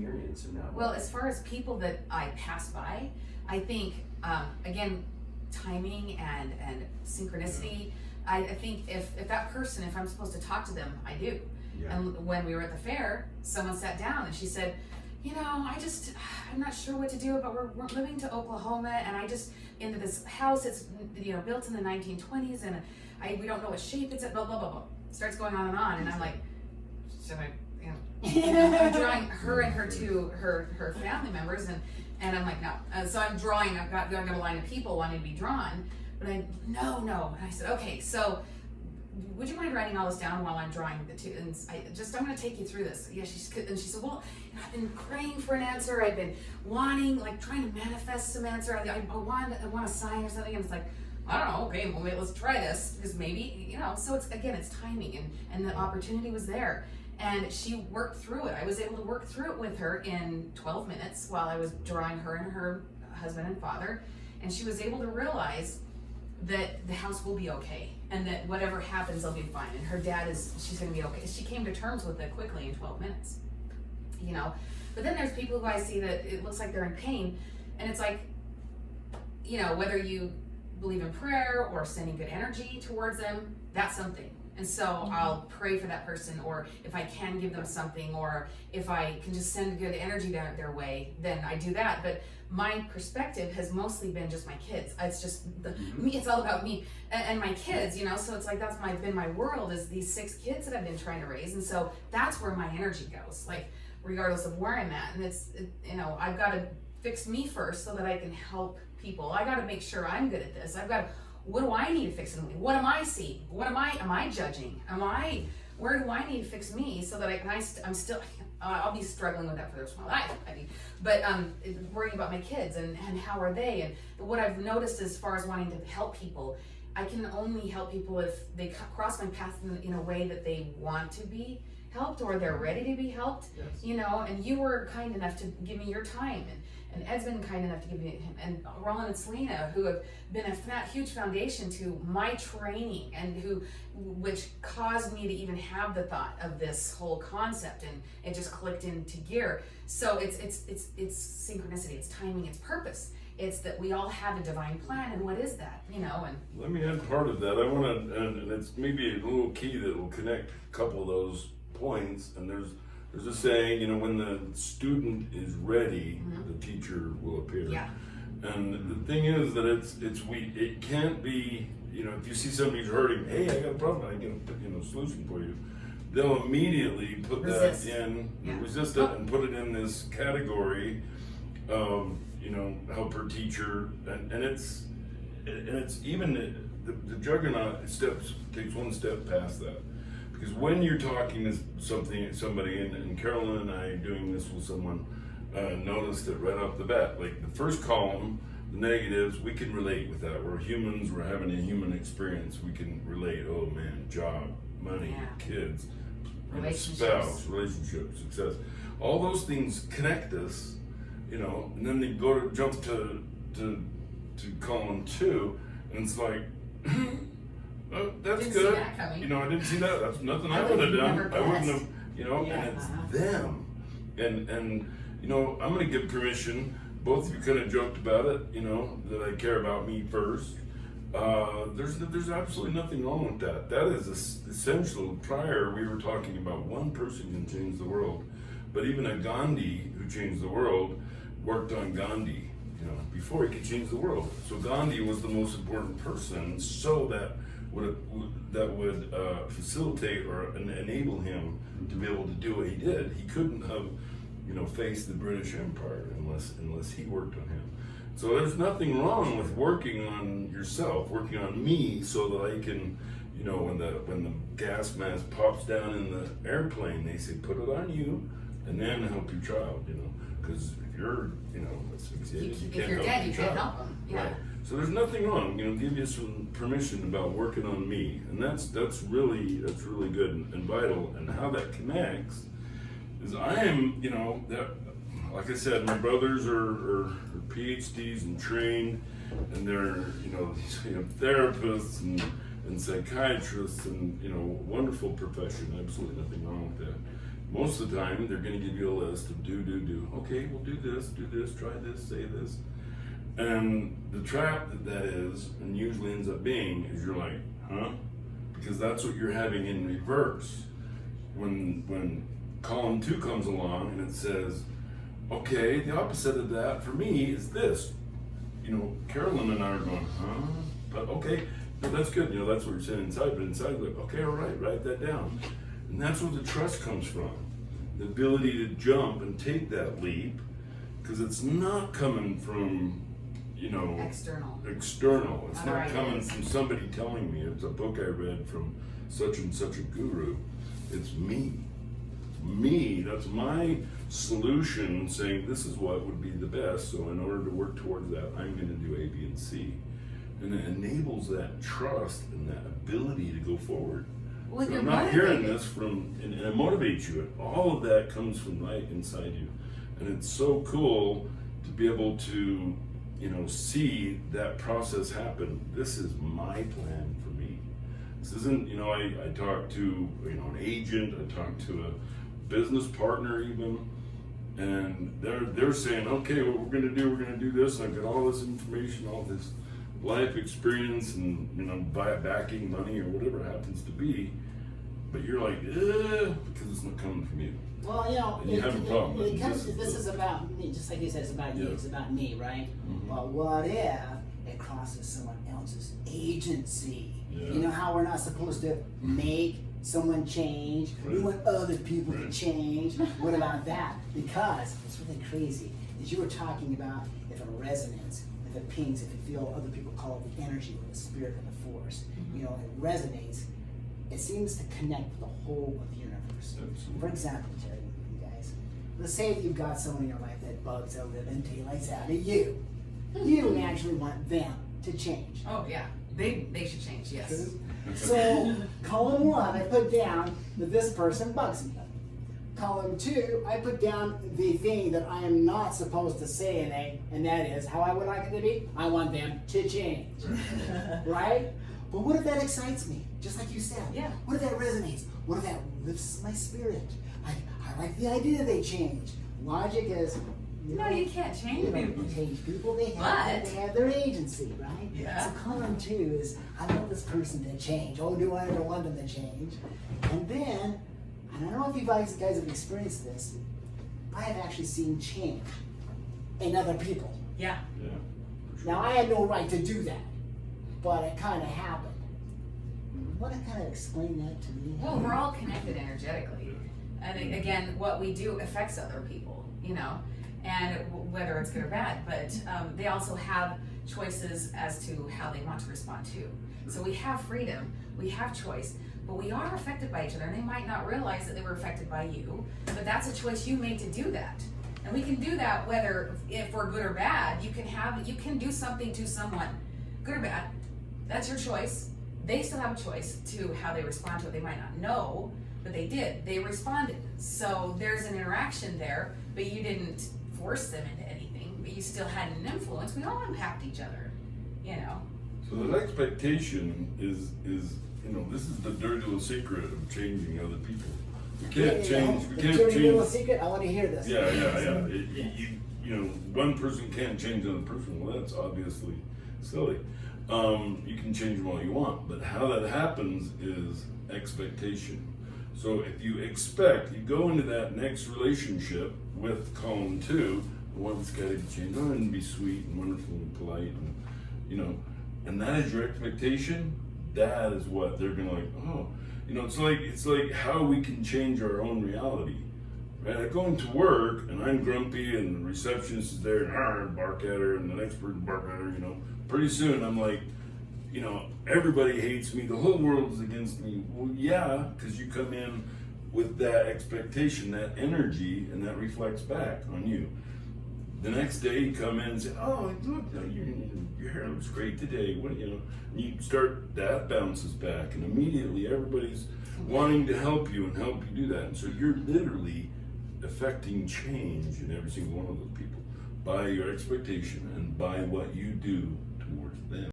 experience in that way? Well, as far as people that I pass by, I think, again, timing and synchronicity. I think if that person, if I'm supposed to talk to them, I do. Yeah. And when we were at the fair, someone sat down and she said, you know, I'm not sure what to do, but we're moving to Oklahoma, and I just, into this house, it's, you know, built in the 1920s, and we don't know what shape it's at, blah, blah, blah, blah. Starts going on, and I'm like, should I, you know, I'm drawing her and her family members, and I'm like, no. So I'm drawing, I've got a line of people wanting to be drawn, but no. And I said, okay, so would you mind writing all this down while I'm drawing the two? And I'm going to take you through this. Yeah, and she said, well, you know, I've been praying for an answer. I've been wanting, like, trying to manifest some answer. I want a sign or something. And it's like, I don't know. Okay, well, let's try this, because maybe, you know. So it's timing, and the opportunity was there, and she worked through it. I was able to work through it with her in 12 minutes while I was drawing her and her husband and father, and she was able to realize that the house will be okay, and that whatever happens, they'll be fine. And her dad she's going to be okay. She came to terms with it quickly in 12 minutes, you know. But then there's people who I see that it looks like they're in pain, and it's like, you know, whether you believe in prayer or sending good energy towards them, that's something. And so I'll pray for that person, or if I can give them something, or if I can just send good energy their way, then I do that. But my perspective has mostly been just my kids. It's just me. It's all about me and my kids, you know. So it's like that's been my world, is these 6 kids that I've been trying to raise, and so that's where my energy goes, like regardless of where I'm at. And you know, I've got to fix me first so that I can help people. I got to make sure I'm good at this. What do I need to fix in me? What am I seeing? Am I judging? Where do I need to fix me so that I'm still, I'll be struggling with that for the rest of my life. But worrying about my kids and how are they, and what I've noticed as far as wanting to help people, I can only help people if they cross my path in a way that they want to be helped, or they're ready to be helped. Yes. You know, and you were kind enough to give me your time, and Ed's been kind enough to give me, and Raland and Salina, who have been a huge foundation to my training, and which caused me to even have the thought of this whole concept, and it just clicked into gear. So it's synchronicity, it's timing, it's purpose. It's that we all have a divine plan, and what is that, you know? And let me add part of that. I want to, and it's maybe a little key that will connect a couple of those points. And there's a saying, you know, when the student is ready, the teacher will appear. Yeah. And the thing is that it can't be, you know, if you see somebody's hurting, hey, I got a problem, I can put, you know, solution for you. They'll immediately put resist. that in, Yeah. resist it, and put it in this category of, you know, helper, teacher, and it's even the JuggerKnot takes one step past that. Because when you're talking to somebody, and Carolyn and I doing this with someone, noticed it right off the bat. Like the first column, the negatives, we can relate with that. We're humans, we're having a human experience. We can relate, oh man, job, money, kids, spouse, relationships, success. All those things connect us, you know, and then they jump to column 2, and it's like, oh, that's good. You know, I didn't see that. That's nothing I would have done. I wouldn't have, you know, and it's them. And you know, I'm going to give permission. Both of you kind of joked about it, you know, that I care about me first. There's absolutely nothing wrong with that. That is essential. Prior, we were talking about one person can change the world. But even a Gandhi who changed the world worked on Gandhi, you know, before he could change the world. So Gandhi was the most important person, so that would facilitate or enable him to be able to do what he did. He couldn't have, you know, faced the British Empire unless he worked on him. So there's nothing wrong with working on yourself, working on me, so that I can, you know, when the gas mask pops down in the airplane, they say put it on you, and then help your child, you know, because if you're, you know, you can't help dead, your you child. can't help them. Yeah. Right. So there's nothing wrong, you know, give you some permission about working on me, and that's really good and vital. And how that connects is I am, you know, that, like I said, my brothers are PhDs and trained, and they're, you know, therapists and psychiatrists, and, you know, wonderful profession, absolutely nothing wrong with that. Most of the time, they're going to give you a list of do, okay, we'll do this, try this, say this. And the trap that is, and usually ends up being, is you're like, huh? Because that's what you're having in reverse. When column 2 comes along and it says, okay, the opposite of that for me is this. Carolyn and I are going, huh? But okay, but that's good. That's what you're saying inside. But inside, like, okay, all right, write that down. And that's where the trust comes from. The ability to jump and take that leap, because it's not coming from, external. It's not coming from somebody telling me. It's a book I read from such and such a guru. It's me. Me, that's my solution, saying this is what would be the best. So in order to work towards that, I'm going to do A, B, and C. And it enables that trust and that ability to go forward. Well, I'm not hearing this from, and it motivates you. All of that comes from right inside you. And it's so cool to be able to, see that process happen. This is my plan for me. This isn't, I talk to, an agent, I talk to a business partner even, and they're saying, okay, what we're gonna do this, and I've got all this information, all this life experience, and backing money or whatever it happens to be, but you're like, because it's not coming from you. Well, and you have a problem. This is about me, just like you said, it's about you, it's about me, right? Mm-hmm. Well, what if it crosses someone else's agency? Yeah. You know how we're not supposed to make someone change? Right. We want other people Right. to change. What about that? Because it's really crazy. As you were talking about, if it resonates, if it pings, if you feel, other people call it the energy or the spirit or the force, it resonates, it seems to connect with the whole of the universe. Absolutely. For example, Terry, you guys, let's say that you've got someone in your life that bugs the living daylights out of you. You naturally want them to change. Oh yeah, they should change. Yes. So, column 1, I put down that this person bugs me. Column 2, I put down the thing that I am not supposed to say in A, and that is how I would like it to be. I want them to change. Right? But what if that excites me? Just like you said. Yeah. What if that resonates? What if that lifts my spirit? I like the idea they change. Logic is, No, you can't change you people. don't change people. They But- have their agency, right? Yeah. So column 2 is, I want this person to change. Oh, do I ever want them to change? And then, and I don't know if you guys have experienced this, I have actually seen change in other people. Yeah. Yeah. Now, I had no right to do that, but it kind of happened. Want to kind of explain that to me? Well, we're all connected energetically, and again, what we do affects other people, and whether it's good or bad. But they also have choices as to how they want to respond to. So we have freedom, we have choice, but we are affected by each other, and they might not realize that they were affected by you. But that's a choice you made to do that, and we can do that whether if we're good or bad. You can do something to someone, good or bad. That's your choice. They still have a choice to how they respond to it. They might not know, but they did. They responded. So there's an interaction there, but you didn't force them into anything, but you still had an influence. We all impact each other, So the expectation is this is the dirty little secret of changing other people. We can't change. We can't Dirty little change. secret. I want to hear this. Yeah. One person can't change another person. Well, that's obviously silly. You can change them all you want, but how that happens is expectation. So if you go into that next relationship with column 2, the one that's got to change, and be sweet and wonderful and polite, and and that is your expectation. That is what they're gonna like. Oh, it's like how we can change our own reality. Right? I go into work and I'm grumpy, and the receptionist is there and bark at her, and the next person bark at her. Pretty soon I'm like, everybody hates me. The whole world is against me. Well, yeah, because you come in with that expectation, that energy, and that reflects back on you. The next day you come in and say, oh, look, your hair looks great today. You start, that bounces back, and immediately everybody's wanting to help you and help you do that. And so you're literally affecting change in every single one of those people by your expectation and by what you do towards them.